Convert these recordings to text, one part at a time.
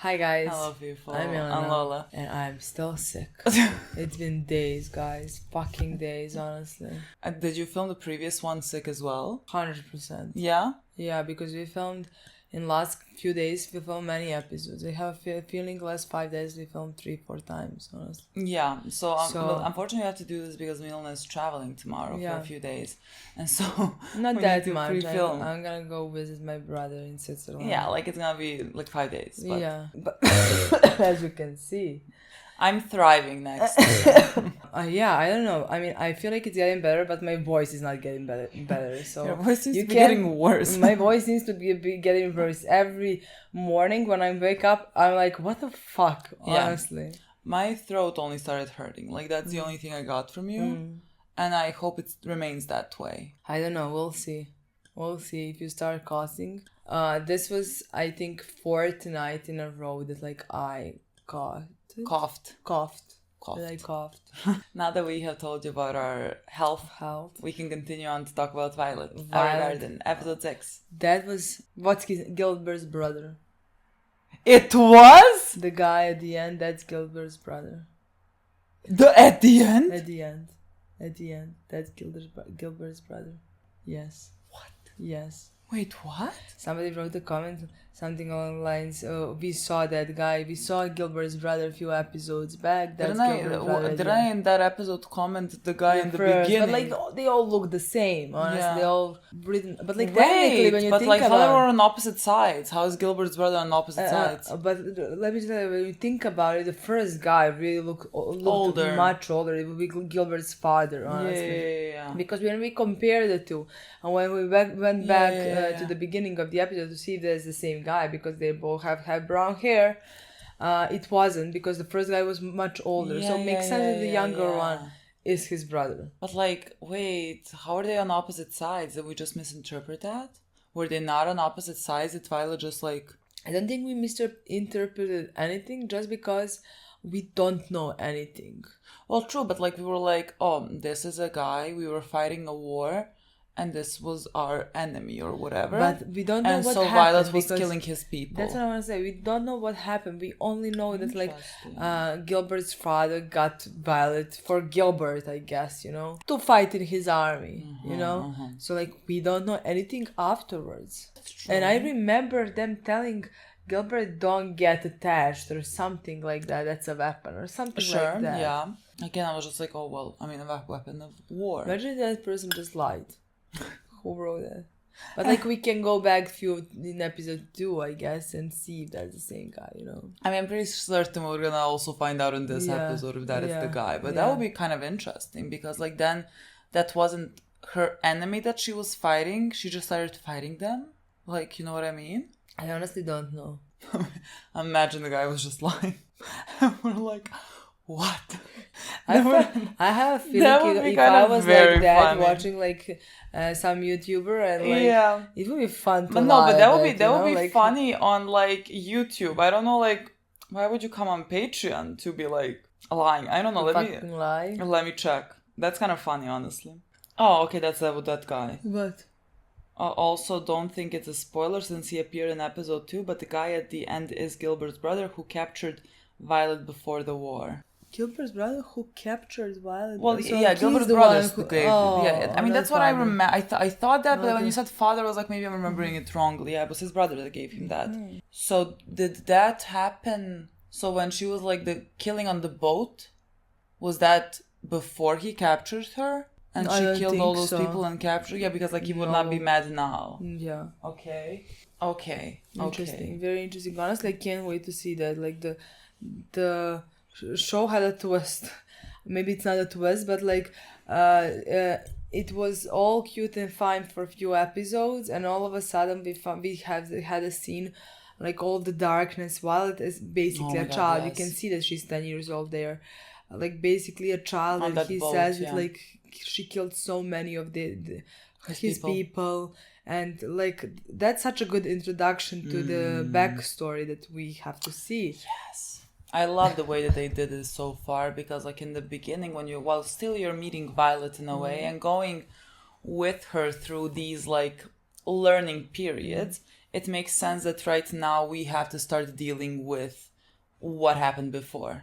Hi guys. Hello people. I'm Milena. I'm Lola. And I'm still sick. It's been days, guys. Fucking days, honestly. Did you film the previous one sick as well? 100%. Yeah? Yeah, because we filmed in last few days, we filmed many episodes. I have a feeling last 5 days we filmed 3-4 times, honestly. Yeah, so unfortunately I have to do this because Milena is traveling tomorrow for a few days. And so not we that need to much. pre-film. I'm gonna go visit my brother in Switzerland. Yeah, like it's gonna be like 5 days. But, yeah, but as you can see. I'm thriving next. Yeah, I don't know. I mean, I feel like it's getting better, but my voice is not getting better. So your voice seems to be getting worse. My voice seems to be getting worse. Every morning when I wake up, I'm like, what the fuck, honestly. Yeah. My throat only started hurting. Like, that's the only thing I got from you. And I hope it remains that way. I don't know. We'll see. We'll see if you start coughing. This was, I think, 4th night in a row that, like, I coughed. That I coughed. Now that we have told you about our health, we can continue on to talk about Violet. Evergarden, episode 6. That was Gilbert's brother. It was? The guy at the end, that's Gilbert's brother. At the end? At the end. That's Gilbert's brother. Yes. What? Yes. Wait, what? Somebody wrote a comment, something along the lines, we saw that guy, we saw Gilbert's brother a few episodes back. That's Gilbert's brother. Did I in that episode comment the guy in the beginning? But like, they all look the same, honestly. Yeah. They all written, but like technically when you think about it. But like how they were on opposite sides. How is Gilbert's brother on opposite sides? But let me tell you, when you think about it, the first guy really looked older. Much older. It would be Gilbert's father, honestly. Yeah. Because when we compare the two, and when we went back to the beginning of the episode to see if there's the same guy, because they both have brown hair, it wasn't, because the first guy was much older. So it makes sense that the younger one is his brother. But like, wait, how are they on opposite sides? Did we just misinterpret that? Were they not on opposite sides? Did Violet just like... I don't think we misinterpreted anything, just because we don't know anything. Well, true, but like we were like, oh, this is a guy, we were fighting a war, and this was our enemy or whatever. But we don't know what happened. And so Violet was killing his people. That's what I want to say. We don't know what happened. We only know that like Gilbert's father got Violet for Gilbert, I guess, to fight in his army, So like we don't know anything afterwards. That's true. And I remember them telling Gilbert, don't get attached or something like that. That's a weapon or something like that. Yeah. Again, I was just like, oh, well, I mean, a weapon of war. Imagine that person just lied. Who wrote that? But like we can go back in episode 2, I guess, and see if that's the same guy, I mean, I'm pretty certain we're gonna also find out in this episode if that is the guy. But that would be kind of interesting, because like then that wasn't her enemy that she was fighting. She just started fighting them. Like, you know what I mean? I honestly don't know. Imagine the guy was just lying. And we're like, what? I have a feeling if I was like that, watching like some YouTuber, and like it would be fun to but that would be funny on like YouTube. I don't know, like why would you come on Patreon to be like lying? I don't know. Let me check. That's kind of funny, honestly. Oh, okay, that's that guy. What? Also, don't think it's a spoiler since he appeared in episode 2, but the guy at the end is Gilbert's brother who captured Violet before the war. Gilbert's brother who captured Violet? Well, Gilbert's brother. I mean, that's what I remember. I thought that, but when you said father, I was like, maybe I'm remembering it wrongly. Yeah, it was his brother that gave him that. So did that happen? So when she was like the killing on the boat, was that before he captured her? And she killed all those people and captured? Yeah, because like he would not be mad now. Yeah. Okay. Interesting. Very interesting. Honestly, I can't wait to see that. Like the show had a twist. Maybe it's not a twist, but like it was all cute and fine for a few episodes, and all of a sudden we had a scene like all the darkness. Violet is basically a child. Yes. You can see that she's 10 years old there. Like basically a child, and he says it like she killed so many of his people. And like that's such a good introduction to the backstory that we have to see. Yes, I love the way that they did it so far, because like in the beginning when you're meeting Violet in a way and going with her through these like learning periods, it makes sense that right now we have to start dealing with what happened before,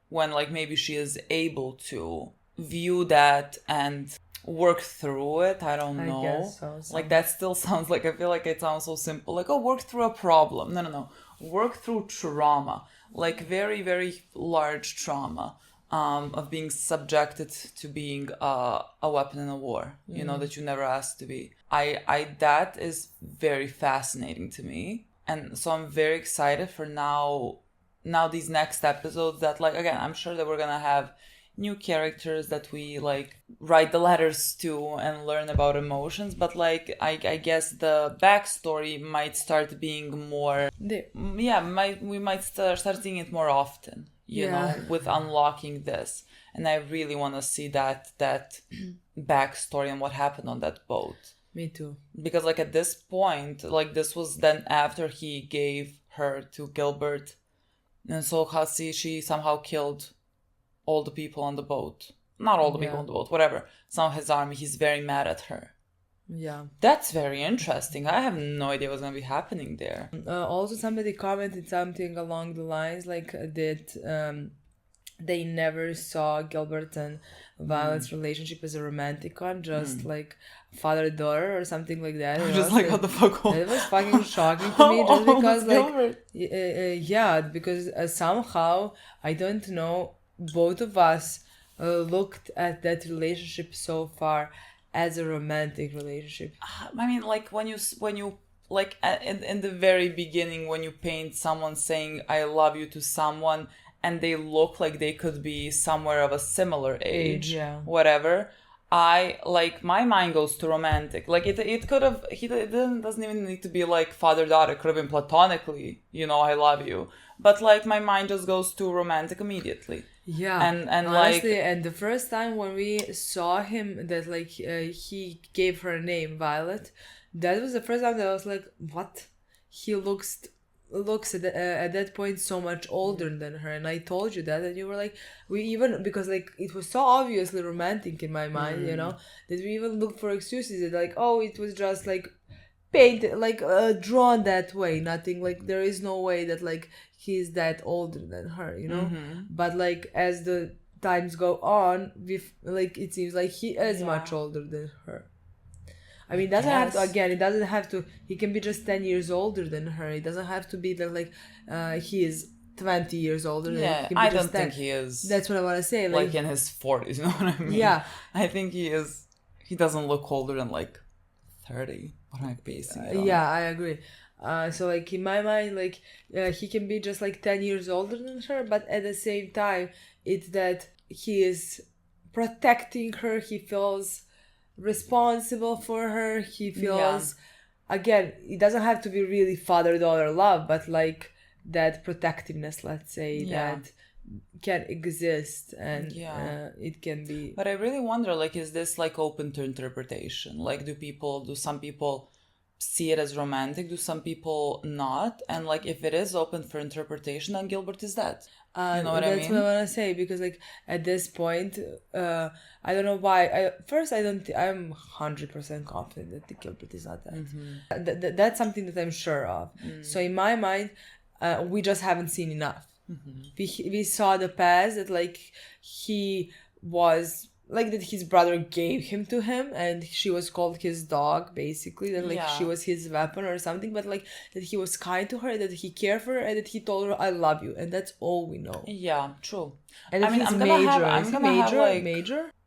when like maybe she is able to view that and work through it. I don't know. I guess so. Like that still sounds like, I feel like it sounds so simple, like, oh, work through a problem. No, work through trauma, like very, very large trauma, of being subjected to being a weapon in a war, you know, that you never asked to be. I that is very fascinating to me, and so I'm very excited for now these next episodes, that like, again, I'm sure that we're gonna have new characters that we like write the letters to and learn about emotions, but like I guess the backstory might start being more, we might start seeing it more often, you know, with unlocking this. And I really want to see that backstory and what happened on that boat. Me too. Because like at this point, like this was then after he gave her to Gilbert, and so she somehow killed all the people on the boat. Not all the people on the boat, whatever. Some of his army, he's very mad at her. Yeah. That's very interesting. I have no idea what's going to be happening there. Also, somebody commented something along the lines like that they never saw Gilbert and Violet's relationship as a romantic one, just like father-daughter or something like that. Just like, what the fuck? It was fucking shocking to me, just because like, because somehow, I don't know, both of us looked at that relationship so far as a romantic relationship. I mean, like when you like in the very beginning, when you paint someone saying I love you to someone and they look like they could be somewhere of a similar age, whatever, I like, my mind goes to romantic. Like it could have, it doesn't even need to be like father-daughter. It could have been platonically, you know, I love you. But like my mind just goes to romantic immediately. Yeah, and honestly, like, and the first time when we saw him, that like he gave her a name, Violet, that was the first time that I was like, what? He looks at that point so much older than her, and I told you that, and you were like, we even, because like it was so obviously romantic in my mind, you know, that we even looked for excuses that like, oh, it was just like painted, like drawn that way, nothing, like there is no way that like he's that older than her, you know. But like as the times go on, like it seems like he is much older than her. I mean, it doesn't have to, he can be just 10 years older than her. It doesn't have to be that like he is 20 years older than her. I don't think he is. That's what I want to say. Like in his 40s, you know what I mean? Yeah. I think he doesn't look older than like 30. What am I basing it on? Yeah, I agree. So like in my mind, like he can be just like 10 years older than her, but at the same time, it's that he is protecting her. He feels responsible for her. He feels, again, it doesn't have to be really father-daughter love, but like that protectiveness, let's say, that can exist, and it can be. But I really wonder, like, is this like open to interpretation? Like, do some people see it as romantic? Do some people not? And like, if it is open for interpretation, then Gilbert is dead. You know what I mean? That's what I want to say, because like at this point, I don't know why. I'm 100% confident that Gilbert is not dead. That's something that I'm sure of. So in my mind, we just haven't seen enough. We saw the past, that like he was like, that his brother gave him to him, and she was called his dog, basically, that like she was his weapon or something, but like that he was kind to her, that he cared for her, and that he told her I love you, and that's all we know. Yeah, true. And I mean, I'm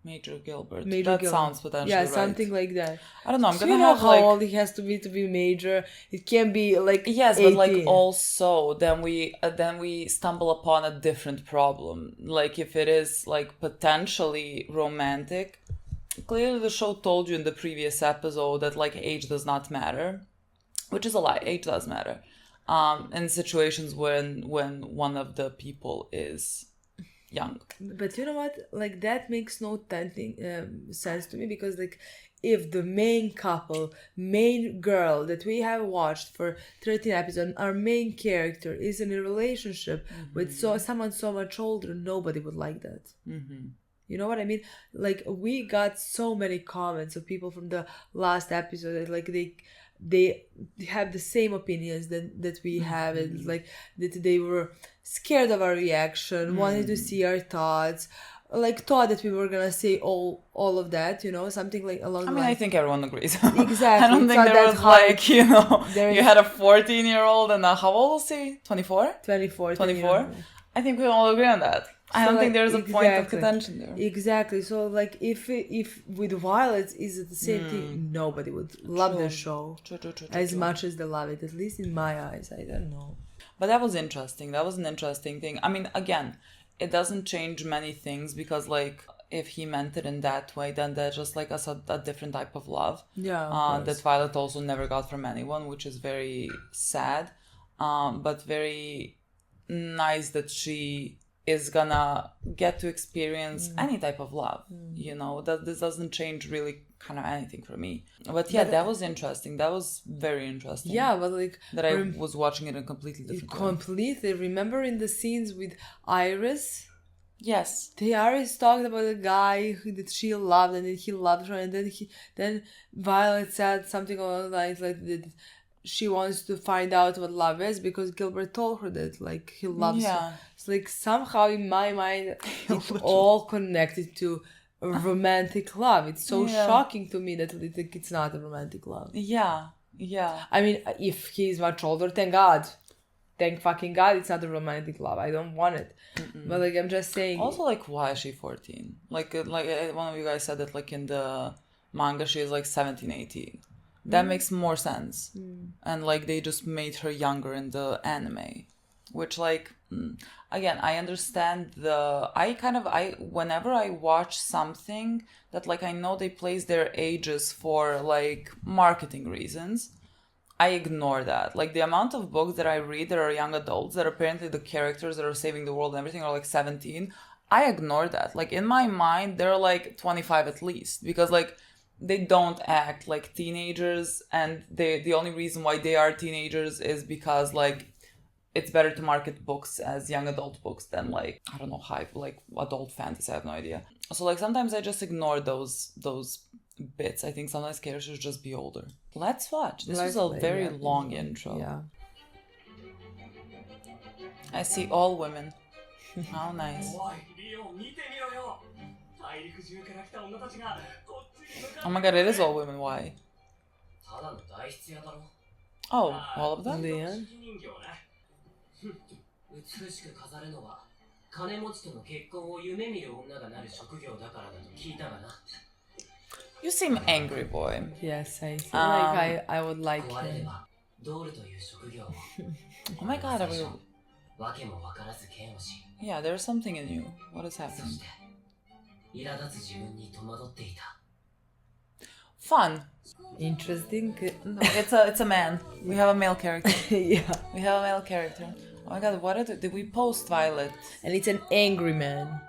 Major Gilbert. Major Gilbert sounds potentially right. Yeah, something like that. I don't know. I'm so gonna have like, how old he has to be major. It can be like 18. But like also then we stumble upon a different problem. Like if it is like potentially romantic, clearly the show told you in the previous episode that like age does not matter, which is a lie. Age does matter. In situations when one of the people is young. But you know what, like that makes no sense to me, because like if the main girl that we have watched for 13 episodes, our main character is in a relationship with someone so much older, nobody would like that. You know what I mean? Like we got so many comments of people from the last episode that like they have the same opinions that we have, and like that they were scared of our reaction, wanted to see our thoughts, like thought that we were gonna say all of that, you know, something like along the lines. I think everyone agrees. Exactly. I don't think there was like, you know, you had a 14-year-old and how old was he? 24? 24? I think we all agree on that. I don't think there's a point of contention there. Exactly. So like if with Violet is it the same thing, nobody would love the show as much as they love it, at least in my eyes. I don't know. But that was interesting. That was an interesting thing. I mean, again, it doesn't change many things because like if he meant it in that way, then that's just like a different type of love. Yeah. That Violet also never got from anyone, which is very sad. But very nice that she is gonna get to experience any type of love, you know, that this doesn't change really kind of anything for me. But yeah, that was interesting. That was very interesting. Yeah, but like that I was watching it in a completely different way. Completely. Remember in the scenes with Iris? Yes. Iris talked about a guy that she loved and then he loved her, and then Violet said something along the lines like that she wants to find out what love is because Gilbert told her that like he loves her. It's like somehow in my mind it's all connected to romantic love. It's so shocking to me that it's not a romantic love. Yeah. I mean, if he's much older, thank God. Thank fucking God it's not a romantic love. I don't want it. But like I'm just saying. Also, like, why is she 14? Like one of you guys said that like in the manga she is like 17, 18. That makes more sense. And like they just made her younger in the anime, which like again, I understand whenever I watch something that like I know they place their ages for like marketing reasons, I ignore that. Like the amount of books that I read that are young adults that apparently the characters that are saving the world and everything are like 17, I ignore that. Like in my mind they're like 25 at least, because like they don't act like teenagers, and the only reason why they are teenagers is because like it's better to market books as young adult books than like, I don't know, like adult fantasy. I have no idea. So like sometimes I just ignore those bits. I think sometimes characters should just be older. Let's watch. This was a very long intro. Yeah. I see all women. How nice. Oh my god, it is all women. Why? Oh, all of them? Leon? You seem angry, boy. Yes, I feel like I would like him. Oh my god, yeah, there's something in you. What is happening? Fun. Interesting. No. It's a man. We have a male character. Yeah. We have a male character. Oh my god, did we post Violet? And it's an angry man.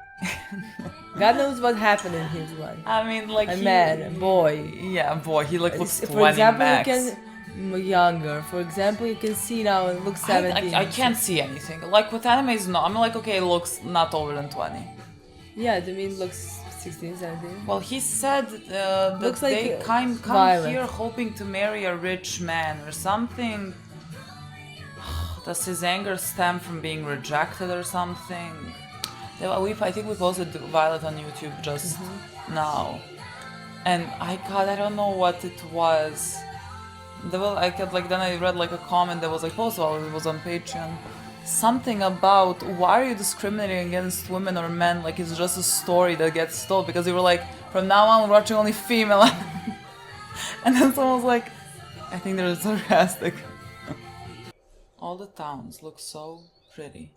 God knows what happened in his life. I mean, like a boy. Yeah, boy. He like looks 20 For example, max. you can younger. For example, you can see now it looks 17. I can't see anything. Like with animes, no. I'm like, okay, it looks not older than 20. Yeah, to me it looks 16, 17. Well, he said that looks they like come here hoping to marry a rich man or something. Does his anger stem from being rejected or something? I think we posted Violet on YouTube just now, and I don't know what it was. Then I read like a comment that was like posted while it was on Patreon. Something about why are you discriminating against women or men? Like it's just a story that gets told, because they were like, from now on we're watching only female. And then someone was like, I think they're sarcastic. All the towns look so pretty.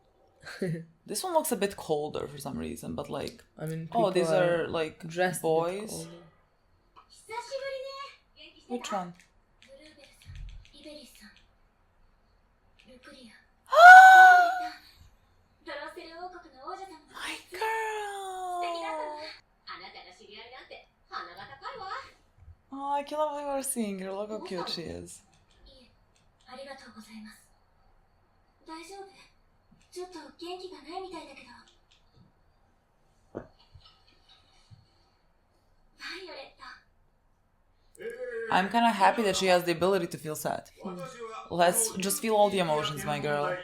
This one looks a bit colder for some reason, but like, I mean, these are like dressed boys. Which one? My girl! Oh, I cannot believe we're seeing her. Look how cute she is. I'm kind of happy that she has the ability to feel sad. Let's just feel all the emotions, my girl.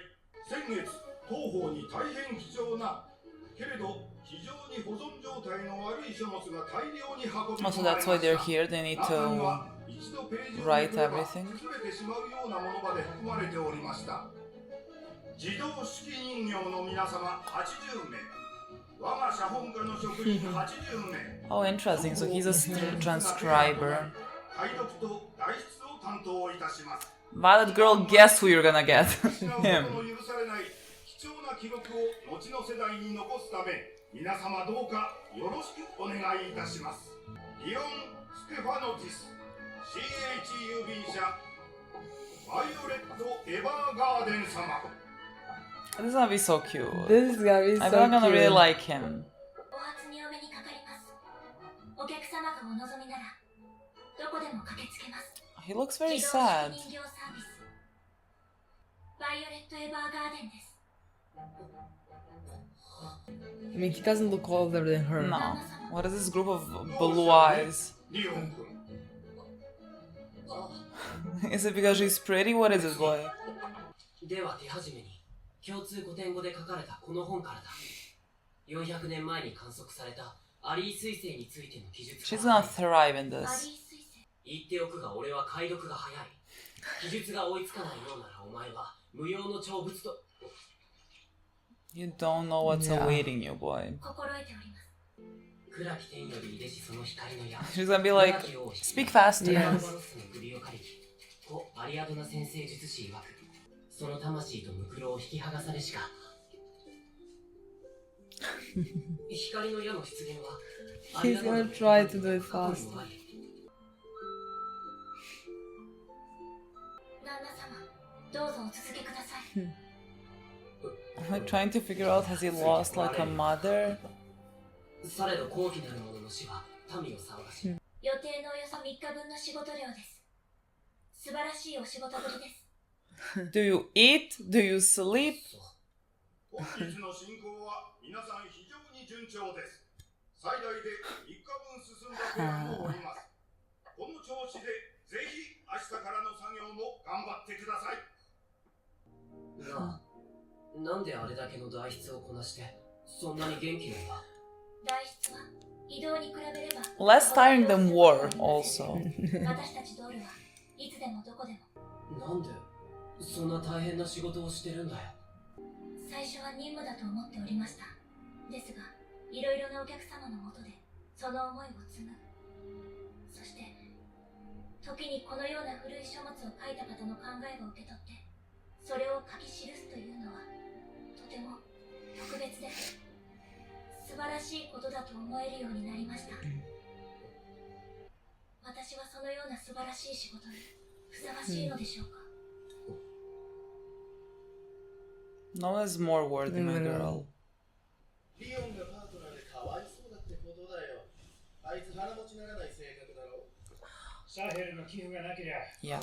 Also, that's why they're here. They need to write everything. Oh, interesting. So he's a transcriber. Violet girl, guess who you're gonna get? Him. This is gonna be so cute. This is gonna be so cute. I'm gonna really like him. He looks very sad. I mean, he doesn't look older than her. No. What is this group of blue eyes? Is it because she's pretty? What is it, boy? She's gonna thrive in this. You don't know what's awaiting you, boy. She's gonna be like, speak faster. Yes. He's gonna try to do it fast. I'm like trying to figure out, has he lost like a mother? Do you eat? Do you sleep? Less tiring than war, also. No one is more worthy, my girl. Yeah.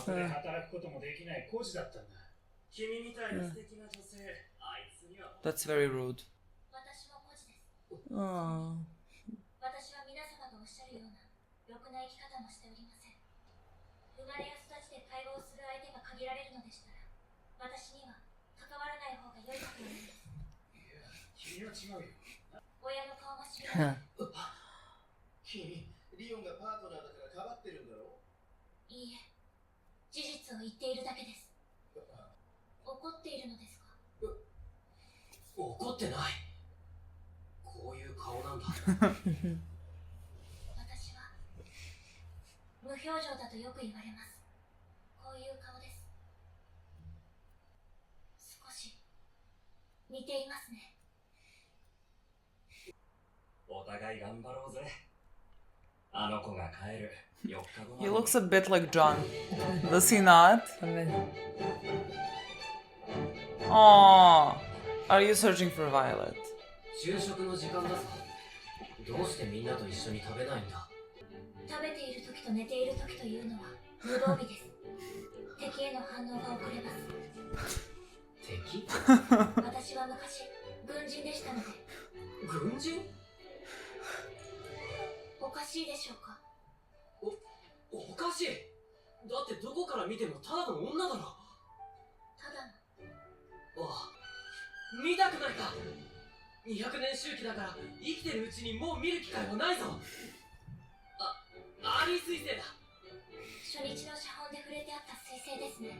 That's very rude. Oh. Huh. He looks a bit like John. Does he not? Aww. Are you searching for Violet? だってどこから見てもただの女だろ。ただあのあ、見たくないか。200年周期だから生きてるうちにもう見る機会はないぞ。アリー彗星だ。初日の写本で触れてあった彗星ですね。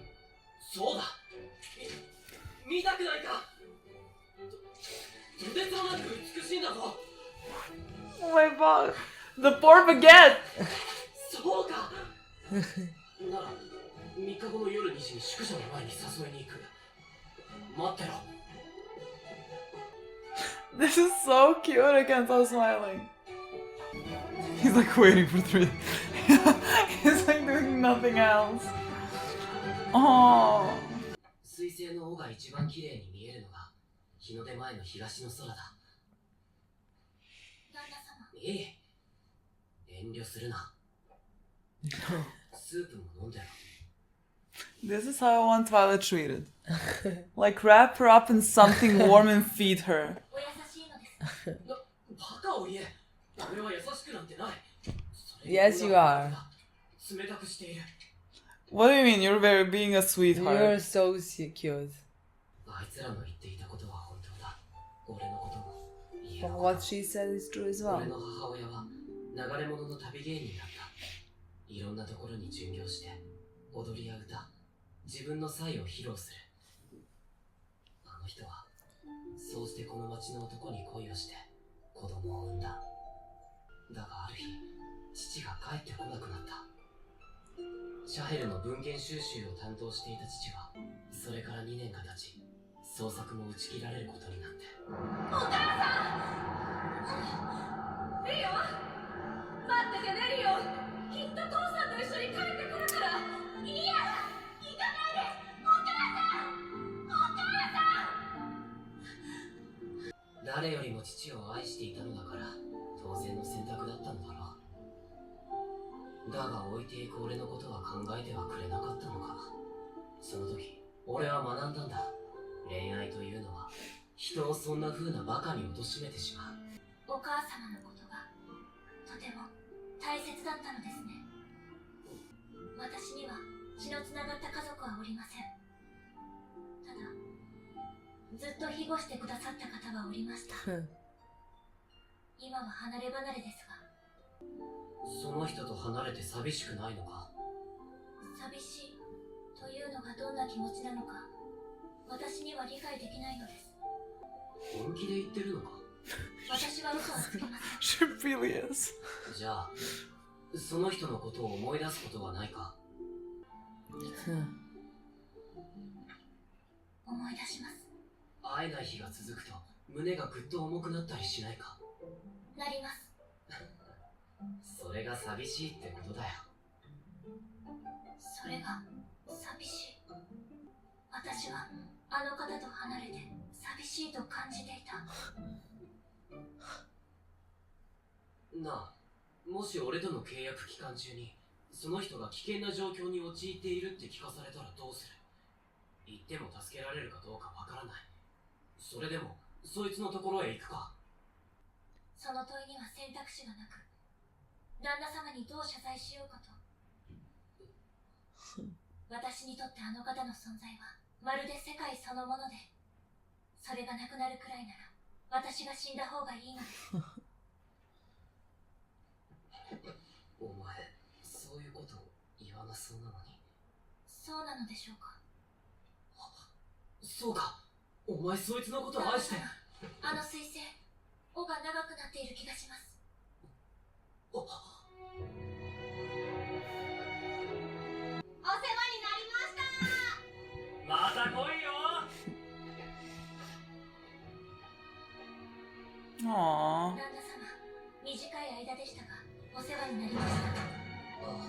そうだ。見たくないか。とてつもなく美しいんだぞ。 Oh my god. The poor baguette! そうか。なら3日後の夜2時に宿舎の前に誘いに行く。待ってろ。 This is so cute, I can't stop smiling. He's like waiting for 3. He's like doing nothing else. Oh. 彗星の尾が一番綺麗に見えるのが日の出前の東の空だ。旦那様。いい。遠慮するな。スープも飲んでろ。 This is how I want Twilight treated. Like wrap her up in something warm and feed her. お優しいのです。バカを言え。俺は優しくなんてない。 Yes, you are. 冷たくしている。 What do you mean? You're being a You're sweetheart. so cute. あいつらの言っていたことは本当だ。俺のことも家 But のこと what she said is true as well. 俺の母親は流れ物の旅芸人だった。いろんなところに巡業して踊りや歌、自分の才を披露する。あの人はそうしてこの町の男に恋をして子供を産んだ。だがある日、父が帰ってこなくなった。シャヘルの文献収集を担当していた父はそれから2年が経ち、創作も打ち切られることになって。お母さん。リオ、待っててね、リオ。きっと父さんと一緒に帰ってくるから。いや、行かないで。お母さん。お母さん。誰よりも父を愛していたのだから当然の選択だったのだろう。だが置いていく俺のことは考えてはくれなかったのか。その時俺は学んだんだ。恋愛というのは人をそんな風なバカに貶めてしまう。お母様のことがとても大切だったのですね。私には血のつながった家族はおりません。ただずっと庇護してくださった方はおりました。今は離れ離れですが。その人と離れて寂しくないのか。寂しいというのがどんな気持ちなのか私には理解できないのです。本気で言ってるのか。私は嘘はつけません。She really is. じゃあその人のことを思い出すことはないか。思い出します。会えない日が続くと胸がぐっと重くなったりしないか。なります。それが寂しいってことだよ。それが寂しい。私はあの方と離れて寂しいと感じていた。なあ、もし俺との契約期間中にその人が危険な状況に陥っているって聞かされたらどうする？言っても助けられるかどうかわからない。それでもそいつのところへ行くか？その問いには選択肢がなく、旦那様にどう謝罪しようかと。私にとってあの方の存在はまるで世界そのもので、それがなくなるくらいなら私が死んだ方がいいのです。お前、そういうことを言わなそうなのに。そうなのでしょうか。そうか、お前そいつのことを愛して。あの彗星、尾が長くなっている気がします。お世話になりました。また来いよ。 Aww. 旦那様、短い間でしたがお世話になりました。ああ、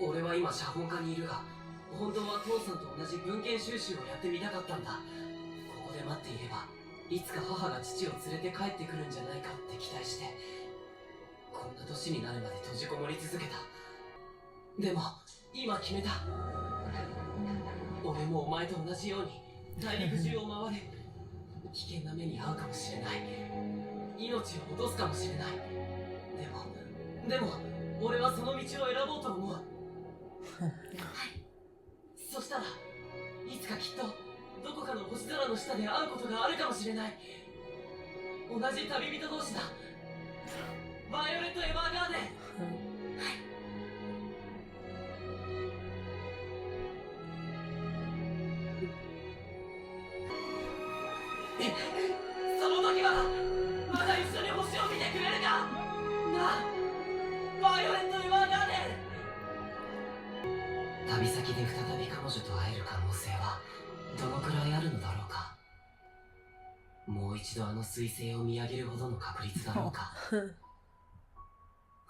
俺は今写本家にいるが、本当は父さんと同じ文献収集をやってみたかったんだ。ここで待っていればいつか母が父を連れて帰ってくるんじゃないかって期待して、こんな年になるまで閉じこもり続けた。でも今決めた。俺もお前と同じように大陸中を回る。危険な目に遭うかもしれない。命を落とすかもしれない。でも俺はその道を選ぼうと思う。そしたらいつかきっとどこかの星空の下で会うことがあるかもしれない。同じ旅人同士だ。バイオレット・エヴァーガーデン。その時はまだ一緒に星を見てくれるかなあ、バイオレット・エヴァーガーデン。旅先で再び彼女と会える可能性はどのくらいあるのだろうか。もう一度あの彗星を見上げるほどの確率だろうか。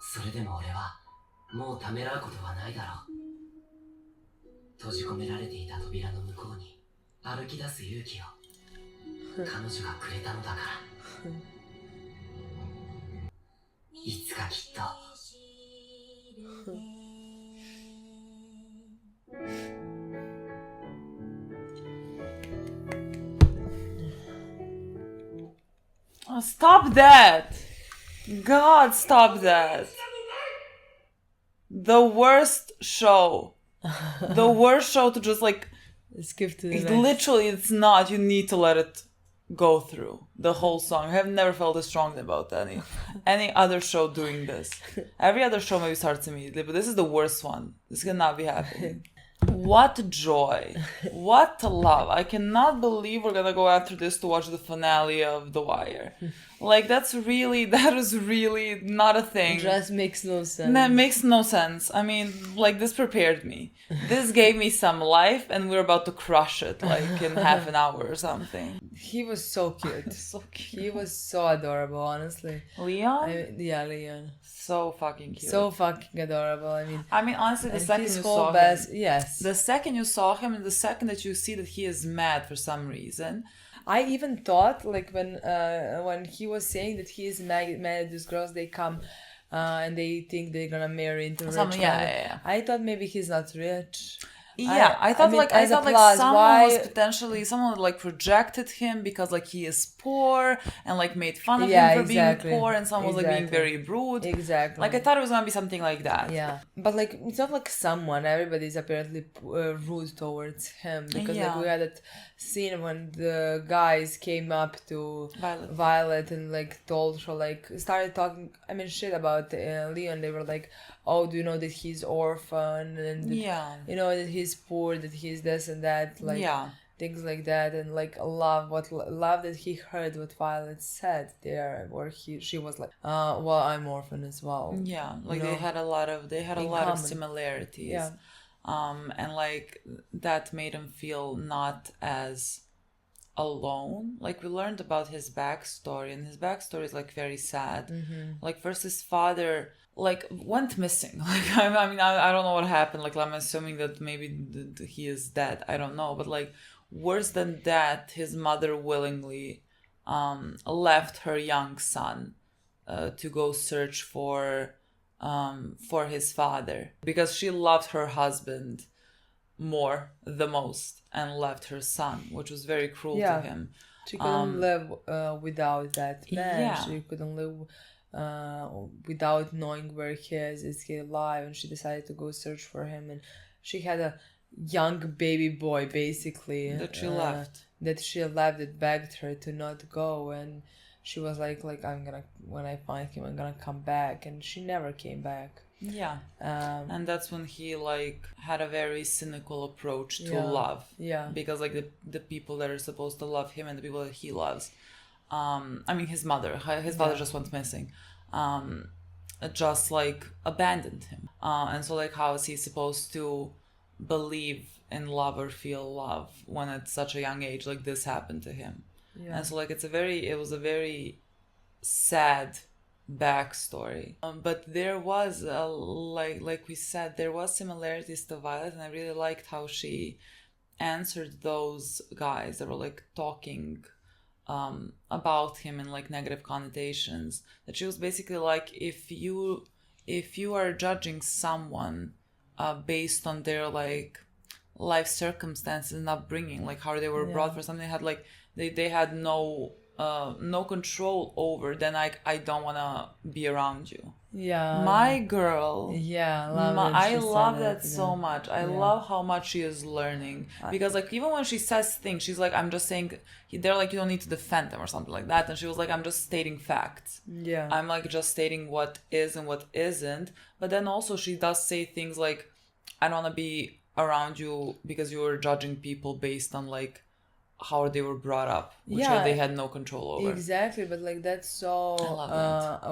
それでも俺はもうためらうことはないだろう。閉じ込められていた扉の向こうに歩き出す勇気を彼女がくれたのだから。いつかきっとOh, stop that! God, stop that! The worst show. The worst show to just like skip to the next. Literally, it's not. You need to let it go through the whole song. I have never felt this strongly about any other show doing this. Every other show maybe starts immediately, but this is the worst one. This cannot be happening. What joy. What love. I cannot believe we're gonna go after this to watch the finale of The Wire. Like, that was really not a thing. It just makes no sense. That makes no sense. I mean, like, this prepared me. This gave me some life, and we're about to crush it, like, in half an hour or something. He was so cute. So cute. He was so adorable, honestly. Leon? Yeah, Leon. So fucking cute. So fucking adorable. I mean, honestly, the second you saw him, yes. the second you saw him, and the second that you see that he is mad for some reason. I even thought, like, when he was saying that he is mad at these girls, they come and they think they're gonna marry into rich family. Yeah. I thought maybe he's not rich. Yeah, I thought someone like projected him because like he is poor and like made fun of him for being poor, and someone was like being very rude. Exactly. Like, I thought it was gonna be something like that. Yeah, but like it's not like everybody's apparently rude towards him, because like we had that scene when the guys came up to Violet and like told her, like, started talking shit about Leon. They were like, oh, do you know that he's orphan, and you know that he's poor, that he's this and that, like things like that, and like love that he heard what Violet said there, where she was like, well, I'm orphan as well. Yeah, like they had a lot of similarities. Yeah. And like that made him feel not as alone. Like, we learned about his backstory, and his backstory is like very sad. Like, first his father like went missing. Like, I mean, I don't know what happened. Like, I'm assuming that maybe he is dead. I don't know. But like, worse than that, his mother willingly left her young son to go search for his father, because she loved her husband the most, and left her son, which was very cruel to him. She couldn't live without that man. She couldn't live without knowing where he is he alive, and she decided to go search for him. And she had a young baby boy, basically, that she left that begged her to not go, and she was like when I find him, I'm gonna come back, and she never came back. And that's when he like had a very cynical approach to love, because like the people that are supposed to love him and the people that he loves, his father just went missing, just like abandoned him, and so like, how is he supposed to believe in love or feel love when at such a young age like this happened to him? And so like, it was a very sad backstory, but there was like we said, there was similarities to Violet, and I really liked how she answered those guys that were like talking about him in like negative connotations. That she was basically like, if you are judging someone based on their like life circumstances and upbringing, like how they were brought for something, had like they had no control over, then I don't want to be around you. My girl. Yeah, I love that so much. I love how much she is learning. Because, like, even when she says things, she's like, I'm just saying, they're like, you don't need to defend them or something like that. And she was like, I'm just stating facts. Yeah. I'm like, just stating what is and what isn't. But then also she does say things like, I don't want to be around you because you were judging people based on, like, how they were brought up, which they had no control over. Exactly, but like that's so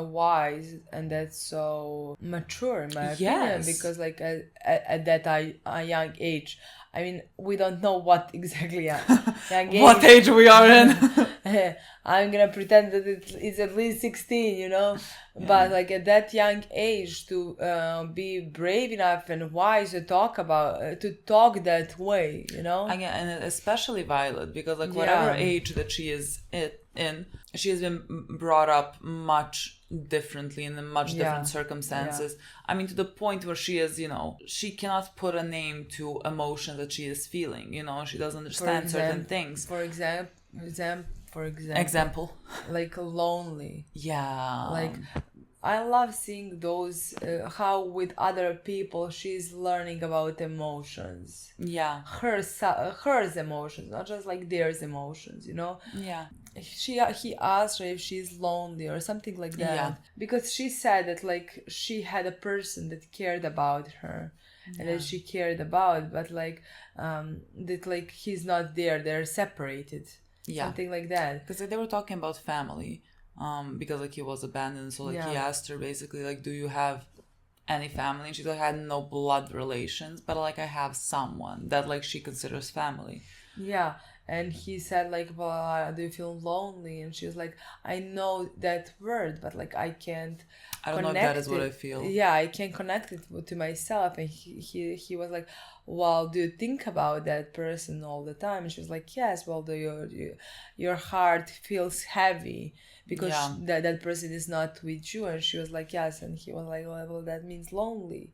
wise and that's so mature in my opinion, because like at that young age, I mean, we don't know what exactly young age. What age we are in. I'm gonna pretend that it's at least 16, you know. But like at that young age, to be brave enough and wise to talk that way, you know. Again, and especially Violet, because like whatever age that she is in, she has been brought up much differently in much different circumstances. I mean, to the point where she is, you know, she cannot put a name to emotion that she is feeling. You know, she doesn't understand certain things. For example, like lonely. Yeah. Like, I love seeing those, how with other people she's learning about emotions. Yeah. Hers emotions, not just like theirs emotions, you know? Yeah. He asked her if she's lonely or something like that. Yeah. Because she said that like she had a person that cared about her. And that she cared about, but like that like he's not there, they're separated. Yeah. Something like that. Because like, they were talking about family. Because like he was abandoned, so like he asked her basically like, do you have any family? And she's like, I had no blood relations, but like I have someone that like she considers family. Yeah. And he said like, well, do you feel lonely? And she was like, I know that word, but like I don't know if that is what I feel. Yeah, I can't connect it to myself. And he was like, well, do you think about that person all the time? And she was like, yes. Well, your heart feels heavy because that person is not with you. And she was like, yes. And he was like, well, that means lonely.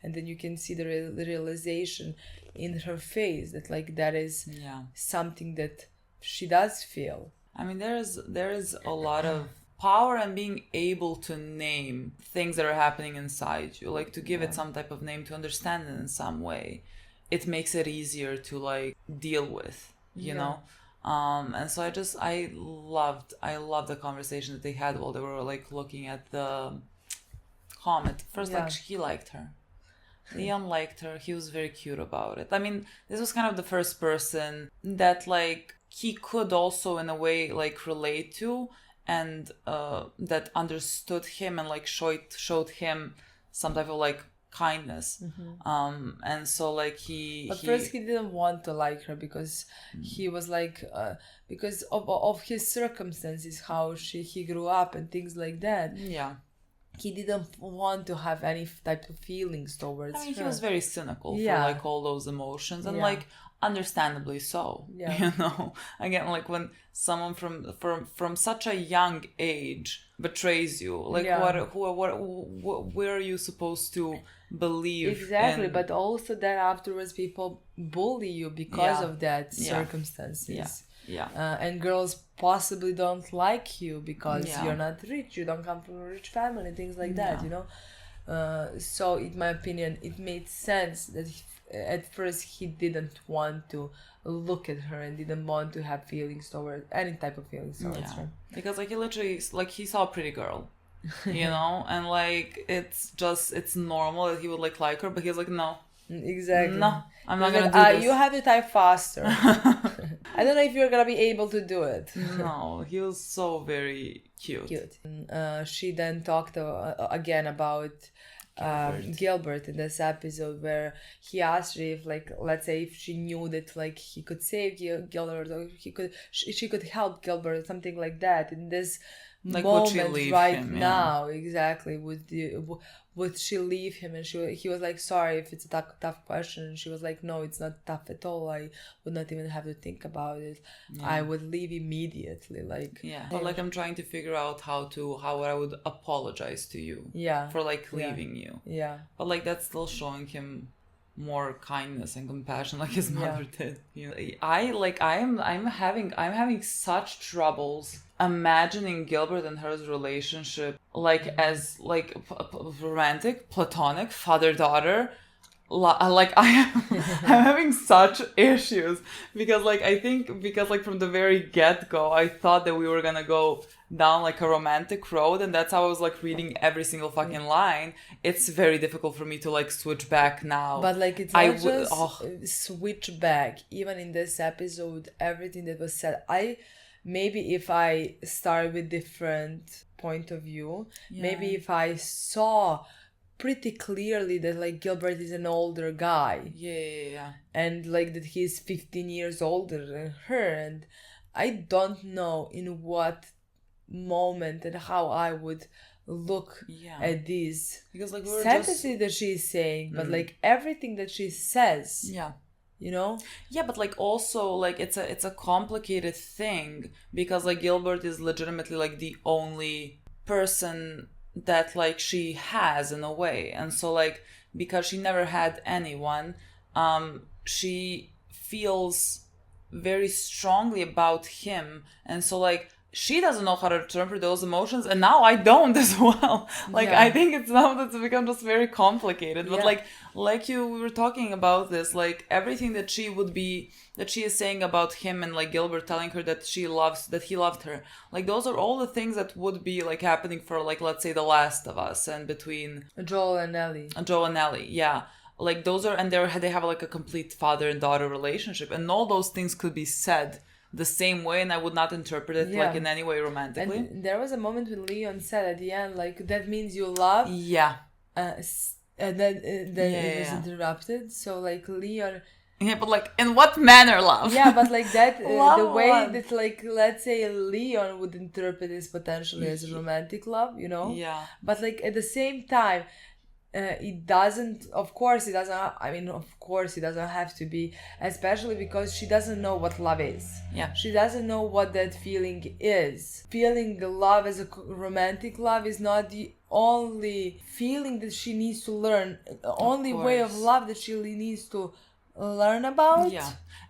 And then you can see the realization in her face that like that is something that she does feel. I mean, there is a lot of power in being able to name things that are happening inside you, like to give it some type of name, to understand it in some way. It makes it easier to like deal with, you know. And so I loved the conversation that they had while they were like looking at the comet. First, like he liked her. Leon liked her. He was very cute about it. I mean, this was kind of the first person that like he could also in a way like relate to, and that understood him and like showed him some type of like kindness. And so like first he didn't want to like her because he was like because of his circumstances, how he grew up and things like that. He didn't want to have any type of feelings towards her. He was very cynical for like all those emotions, and like understandably so. You know, again, like when someone from such a young age betrays you, like where are you supposed to believe? Exactly, but also that afterwards people bully you because of that circumstances. And girls possibly don't like you because you're not rich, you don't come from a rich family, things like that, you know. So in my opinion, it made sense that at first he didn't want to look at her and didn't want to have feelings towards any type of feelings towards her, because like he literally like he saw a pretty girl, you know, and like it's normal that he would like her, but he was like, no. Exactly. No, I'm not gonna do this. You have to type faster. I don't know if you're gonna be able to do it. No, he was so very cute. She then talked again about Gilbert in this episode, where he asked her if, like, let's say if she knew that like he could save Gilbert, or she could help Gilbert, something like that. In this like moment right him, now, exactly, would she leave him? And he was like, sorry if it's a tough question. And she was like, no, it's not tough at all. I would not even have to think about it. I would leave immediately. Like, but like I'm trying to figure out how I would apologize to you for like leaving you. But like that's still showing him more kindness and compassion like his mother did. You know, I'm having such troubles imagining Gilbert and her's relationship like as like romantic, platonic, father-daughter. Like I'm having such issues because like I think because like from the very get-go I thought that we were gonna go down like a romantic road, and that's how I was like reading every single fucking line. It's very difficult for me to like switch back now. But like it's not just switch back. Even in this episode, everything that was said, maybe if I start with different point of view, maybe if I saw pretty clearly that like Gilbert is an older guy, and like that he's 15 years older than her, and I don't know in what moment and how I would look at this because like fantasy that she's saying, but like everything that she says, you know, but like also like it's a complicated thing because like Gilbert is legitimately like the only person that like she has in a way, and so like because she never had anyone, she feels very strongly about him, and so like she doesn't know how to interpret those emotions, and now I don't as well. Like I think it's now that's become just very complicated. But like we were talking about this, like everything that she is saying about him, and like Gilbert telling her that he loved her, like those are all the things that would be like happening for like let's say The Last of Us and between Joel and Ellie, like those are, and they have like a complete father and daughter relationship, and all those things could be said the same way, and I would not interpret it like in any way romantically. And there was a moment when Leon said at the end, like, that means you love. And then it was interrupted. So like Leon. Yeah, but like in what manner love? Yeah, but like that the way that like let's say Leon would interpret this potentially as romantic love, you know. Yeah. But like at the same time. It doesn't have to be, especially because she doesn't know what love is. She doesn't know what that feeling is. Feeling love as a romantic love is not the only feeling that she needs to learn, the only way of love that she needs to learn about.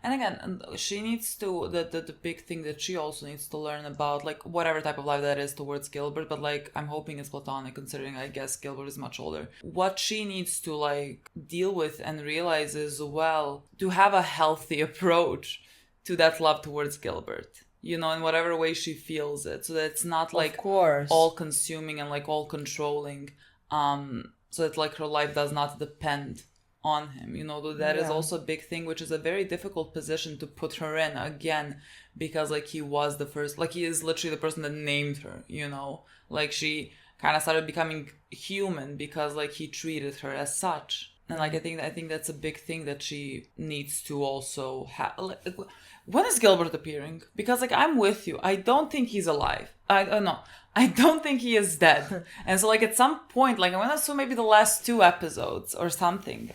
And again, she needs to the big thing that she also needs to learn about, like whatever type of love that is towards Gilbert, but like I'm hoping it's platonic, considering I guess Gilbert is much older. What she needs to like deal with and realize is, well, to have a healthy approach to that love towards Gilbert, you know, in whatever way she feels it, so that it's not like all consuming and like all controlling, so that like her life does not depend on him, you know. That is also a big thing, which is a very difficult position to put her in, again, because like he was the first, like he is literally the person that named her, you know, like she kind of started becoming human because like he treated her as such. And like I think that's a big thing that she needs to also have. Like, when is Gilbert appearing? Because like I'm with you, I don't think he's alive. I don't think he is dead. And so like at some point, like I'm gonna assume maybe the last 2 episodes or something,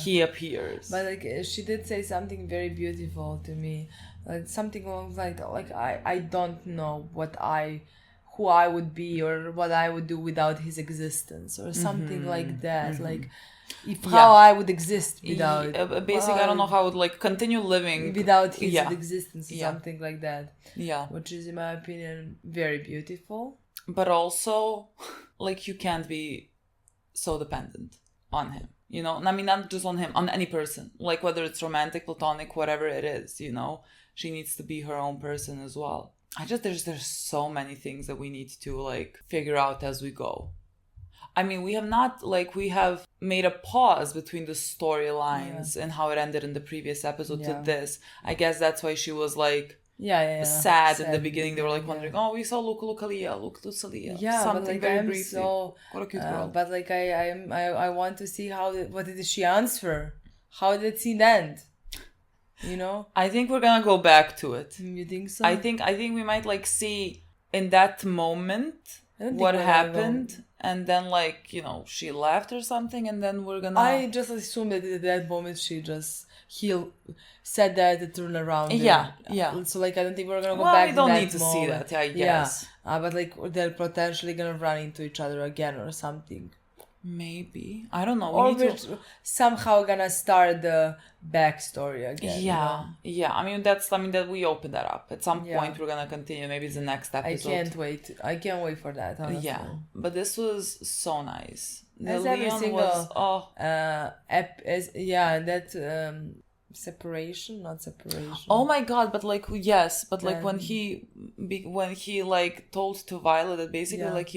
he appears. But like she did say something very beautiful to me, like something like I don't know who I would be or what I would do without his existence, or something like that. Like how I would exist without basically I don't know how I would like continue living without his existence, or something like that. Which is in my opinion very beautiful. But also like you can't be so dependent on him, you know. And I mean not just on him, on any person, like whether it's romantic, platonic, whatever it is, you know. She needs to be her own person as well. There's so many things that we need to like figure out as we go. I mean, we have made a pause between the storylines and how it ended in the previous episode to this. I guess that's why she was like sad in the beginning. They were like wondering, oh, we saw look Lucalia. Something very briefly. What a cute girl. But like I want to see what did she answer? How did it end? You know? I think we're gonna go back to it. You think so? I think we might like see in that moment what happened. And then, like, you know, she left or something, and then we're gonna... I just assumed that at that moment he said that to turn around. Yeah. So, like, I don't think we're gonna go back to that moment. We don't need to see that, I guess. But, like, they're potentially gonna run into each other again or something. Maybe. I don't know. Or we're somehow gonna start the backstory again. Yeah. I mean, that we opened that up. At some point, we're gonna continue. Maybe it's the next episode. I can't wait for that, honestly. Yeah. But this was so nice. As every single... separation, not separation. Oh my god, but like, yes. But like when he like told to Violet that basically like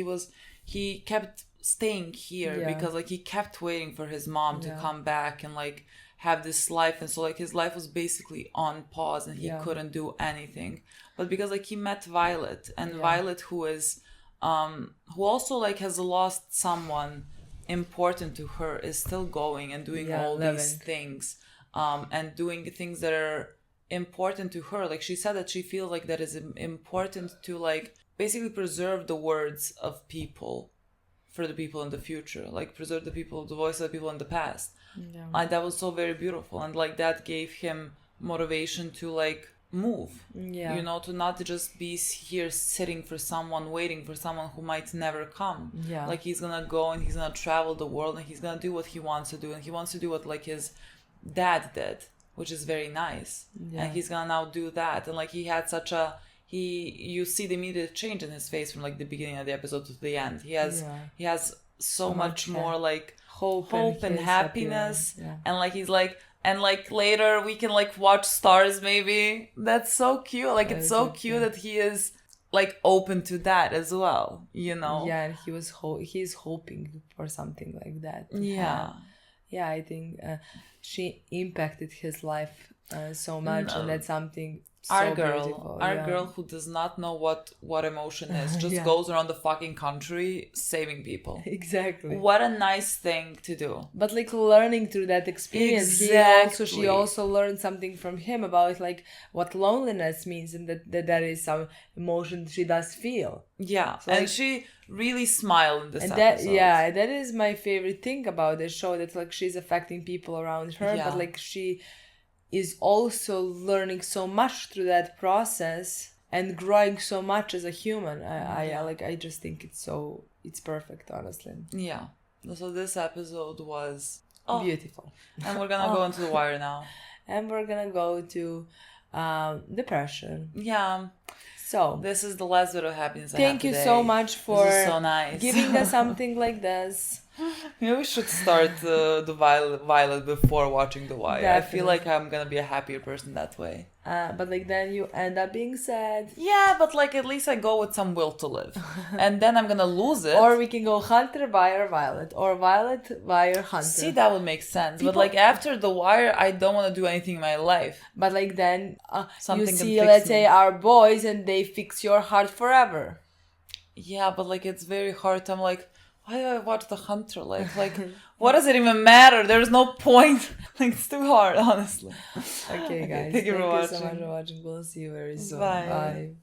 he kept staying here because like he kept waiting for his mom to come back and like have this life, and so like his life was basically on pause and he couldn't do anything. But because like he met Violet, and Violet who is who also like has lost someone important to her, is still going and doing all these things and doing things that are important to her. Like she said that she feels like that is important to like basically preserve the words of people for the people in the future, like preserve the voice of the people in the past. That was so very beautiful, and like that gave him motivation to like move, you know, to not just be here sitting for someone, waiting for someone who might never come. Like he's gonna go and he's gonna travel the world and he's gonna do what he wants to do, and he wants to do what like his dad did, which is very nice. And he's gonna now do that, and like he had such a you see the immediate change in his face from like the beginning of the episode to the end. He has so much more like hope and happiness, and like he's like, and like later we can like watch stars maybe. That's so cute. Like it's so cute that he is like open to that as well, you know. And he's hoping for something like that. I think she impacted his life so much, and that's something our beautiful. Girl who does not know what emotion is just goes around the fucking country saving people. Exactly. What a nice thing to do. But like learning through that experience, she also learned something from him about like what loneliness means, and that is some emotion she does feel. So, and like, she really smiled in this episode. That is my favorite thing about the show, that like she's affecting people around her, but like she is also learning so much through that process and growing so much as a human. I just think it's perfect, honestly. So this episode was beautiful. And we're gonna go into The Wire now. And we're gonna go to depression. So this is the last bit of happiness I have thank you today. So much for so nice. giving us something like this. Maybe we should start the Violet before watching The Wire. Definitely. I feel like I'm gonna be a happier person that way. But like then you end up being sad. But like at least I go with some will to live. And then I'm gonna lose it. Or we can go Hunter, Wire, Violet. Or Violet, Wire, Hunter. See, that would make sense. But like after The Wire, I don't want to do anything in my life. But like then something you see, let's say, our boys, and they fix your heart forever. But like it's very hard. I'm like, why do I watch The Hunter? Like what does it even matter? There's no point. Like it's too hard, honestly. Okay, guys. Thank you so much for watching. We'll see you very soon. Bye.